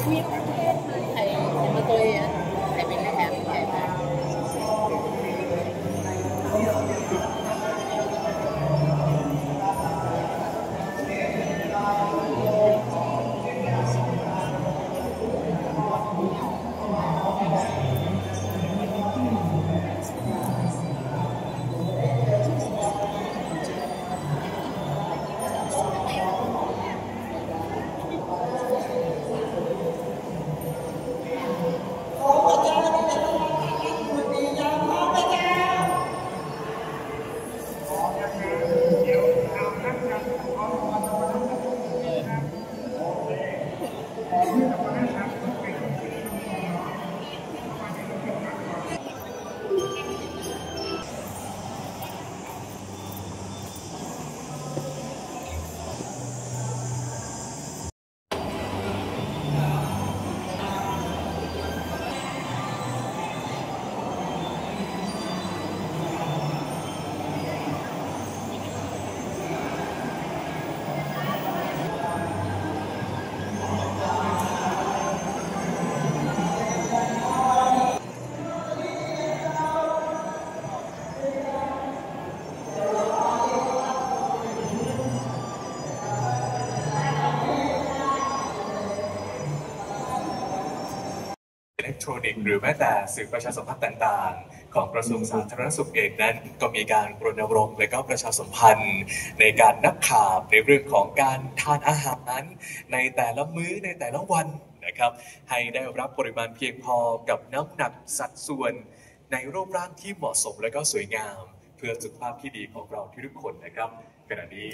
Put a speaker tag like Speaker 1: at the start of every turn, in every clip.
Speaker 1: thầy mà tôi thầy mình là hẹp thầy mà
Speaker 2: อิเล็กทรอนิกส์หรือแม้แต่สื่อประชาสัมพันธ์ต่างๆของกระทรวงสาธารณสุขเองนั้นก็มีการรณรงค์และก็ประชาสัมพันธ์ในการนับข่าวในเรื่องของการทานอาหารในแต่ละมื้อในแต่ละวันนะครับให้ได้รับปริมาณเพียงพอกับน้ำหนักสัดส่วนในรูปร่างที่เหมาะสมและก็สวยงามเพื่อสุขภาพที่ดีของเราทุกคนนะครับขณะนี้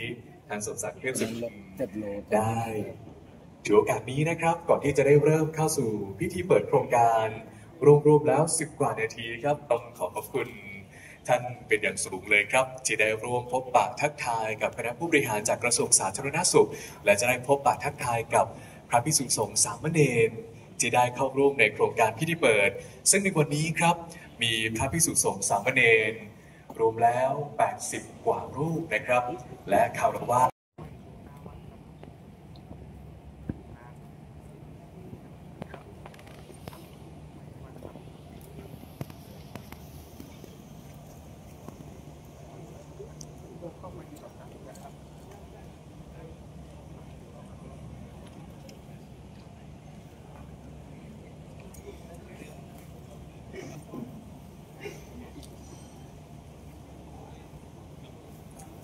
Speaker 2: ท่านสมศักดิ์เทพสุทินได้ถือโอกาสนี้นะครับก่อนที่จะได้เริ่มเข้าสู่พิธีเปิดโครงการรวมๆแล้ว10 กว่านาทีครับต้องขอบคุณท่านเป็นอย่างสูงเลยครับที่ได้ร่วมพบปะทักทายกับคณะผู้บริหารจากกระทรวงสาธารณสุขและจะได้พบปะทักทายกับพระภิกษุสงฆ์สามเณรที่ได้เข้าร่วมในโครงการพิธีเปิดซึ่งในวันนี้ครับมีพระภิกษุสงฆ์สามเณรรวมแล้ว80 กว่ารูปนะครับและคารวะ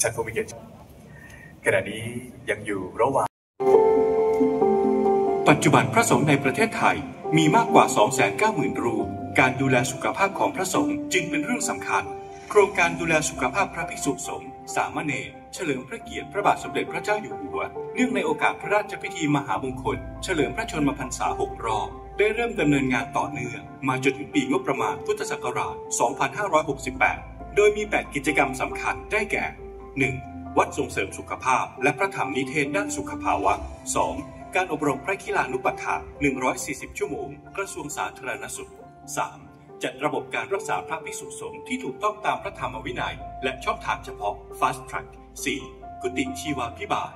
Speaker 2: ท่านผู้มีเกียรติขณะนี้ยังอยู่ระหว่าง
Speaker 3: ปัจจุบันพระสงฆ์ในประเทศไทยมีมากกว่า 290,000 รูปการดูแลสุขภาพของพระสงฆ์จึงเป็นเรื่องสำคัญโครงการดูแลสุขภาพพระภิกษุสงฆ์สามเณรเฉลิมพระเกียรติพระบาทสมเด็จพระเจ้าอยู่หัวเนื่องในโอกาสพระราชพิธีมหามงคลเฉลิมพระชนมพรรษา6 รอบได้เริ่มดำเนินงานต่อเนื่องมาจนถึงปีงบประมาณพุทธศักราช 2568 โดยมี 8 กิจกรรมสำคัญได้แก่ 1. วัดส่งเสริมสุขภาพและพระธรรมนิเทศด้านสุขภาวะ 2. การอบรมพระคีลานุปัฏฐาน140 ชั่วโมงกระทรวงสาธารณสุข 3. จัดระบบการรักษาพระภิกษุสงฆ์ที่ถูกต้องตามพระธรรมวินัยและช่องทางเฉพาะ Fast Track 4. กุฏิชีวาภิบาล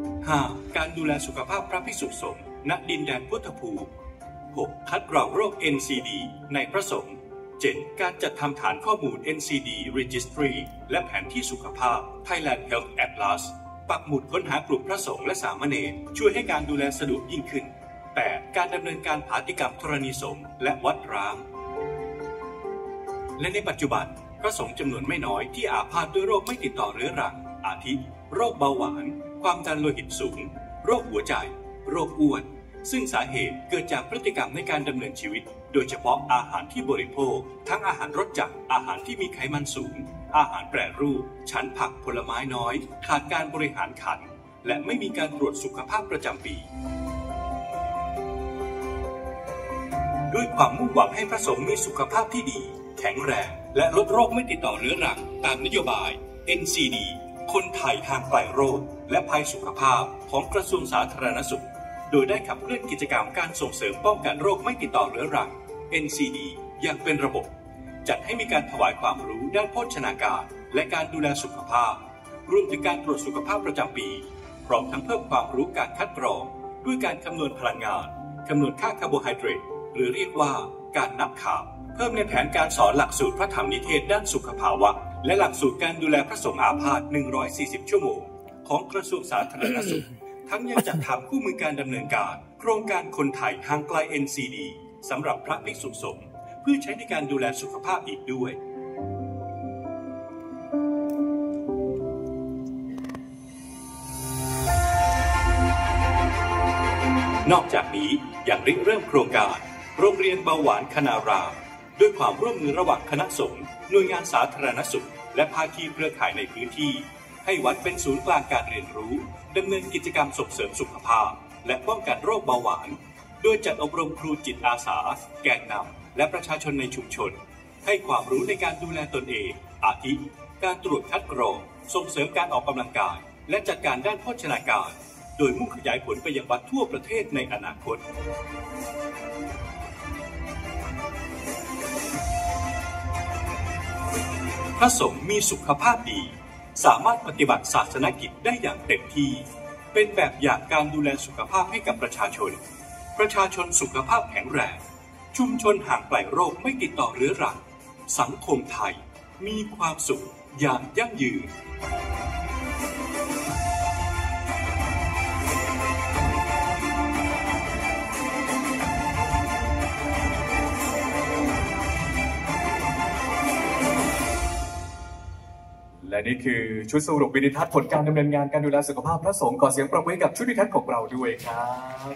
Speaker 3: 5. การดูแลสุขภาพพระภิกษุสงฆ์ณดินแดนพุทธภูมิ 6. คัดกรองโรค NCD ในพระสงฆ์ 7. การจัดทำฐานข้อมูล NCD Registry และแผนที่สุขภาพ Thailand Health Atlas ปักหมุดค้นหากลุ่มพระสงฆ์และสามเณรช่วยให้การดูแลสะดวกยิ่งขึ้น 8. การดำเนินการผาติกรรมธรณีสงฆ์และวัดร้าง และในปัจจุบันพระสงฆ์จำนวนไม่น้อยที่อาพาธด้วยโรคไม่ติดต่อเรื้อรังอาทิโรคเบาหวานความดันโลหิตสูงโรคหัวใจโรคอ้วนซึ่งสาเหตุเกิดจากพฤติกรรมในการดำเนินชีวิตโดยเฉพาะอาหารที่บริโภคทั้งอาหารรสจัดอาหารที่มีไขมันสูงอาหารแปรรูปฉันผักผลไม้น้อยขาดการบริหารขันและไม่มีการตรวจสุขภาพประจำปีด้วยความมุ่งหวังให้พระสงฆ์มีสุขภาพที่ดีแข็งแรงและลดโรคไม่ติดต่อเรื้อรังตามนโยบาย NCD คนไทยห่างไกลโรคและภัยสุขภาพของกระทรวงสาธารณสุขโดยได้ขับเคลื่อนกิจกรรมการส่งเสริมป้องกันโรคไม่ติดต่อเรื้อรัง NCD อย่างเป็นระบบจัดให้มีการถวายความรู้ด้านโภชนาการและการดูแลสุขภาพรวมถึงการตรวจสุขภาพประจำปีพร้อมทั้งเพิ่มความรู้การคัดกรอง ด้วยการคำนวณพลังงานคำนวณค่าคาร์โบไฮเดรตหรือเรียกว่าการนับข่าวเพิ่มในแผนการสอนหลักสูตรพระธรรมนิเทศด้านสุขภาวะและหลักสูตรการดูแลพระสงฆ์อาพาธ140 ชั่วโมงของกระทรวงสาธารณสุขทั้งยังจัดทำคู่มือการดำเนินการโครงการคนไทยห่างไกล NCD สำหรับพระภิกษุสงฆ์เพื่อใช้ในการดูแลสุขภาพอีกด้วยนอกจากนี้ยังริเริ่มโครงการโรงเรียนเบาหวานคณารามด้วยความร่วมมือระหว่างคณะสงฆ์หน่วยงานสาธารณสุขและภาคีเครือข่ายในพื้นที่ให้วัดเป็นศูนย์กลางการเรียนรู้ดำเนินกิจกรรมส่งเสริมสุขภาพและป้องกันโรคเบาหวานโดยจัดอบรมครูจิตอาสาแกนนำและประชาชนในชุมชนให้ความรู้ในการดูแลตนเองอาทิการตรวจคัดกรองส่งเสริมการออกกำลังกายและจัดการด้านโภชนาการโดยมุ่งขยายผลไปยังวัดทั่วประเทศในอนาคตพระสงฆ์มีสุขภาพดีสามารถปฏิบัติศาสนกิจได้อย่างเต็มที่เป็นแบบอย่างการดูแลสุขภาพให้กับประชาชนสุขภาพแข็งแรงชุมชนห่างไกลโรคไม่ติดต่อเรื้อรังสังคมไทยมีความสุขอย่างยั่งยืน
Speaker 2: และนี่คือชุดสรุปวิดีทัศน์ผลการดำเนินงานการดูแลสุขภาพพระสงฆ์ขอเสียงปรบมือกับชุดวิดีทัศน์ของเราด้วยครับ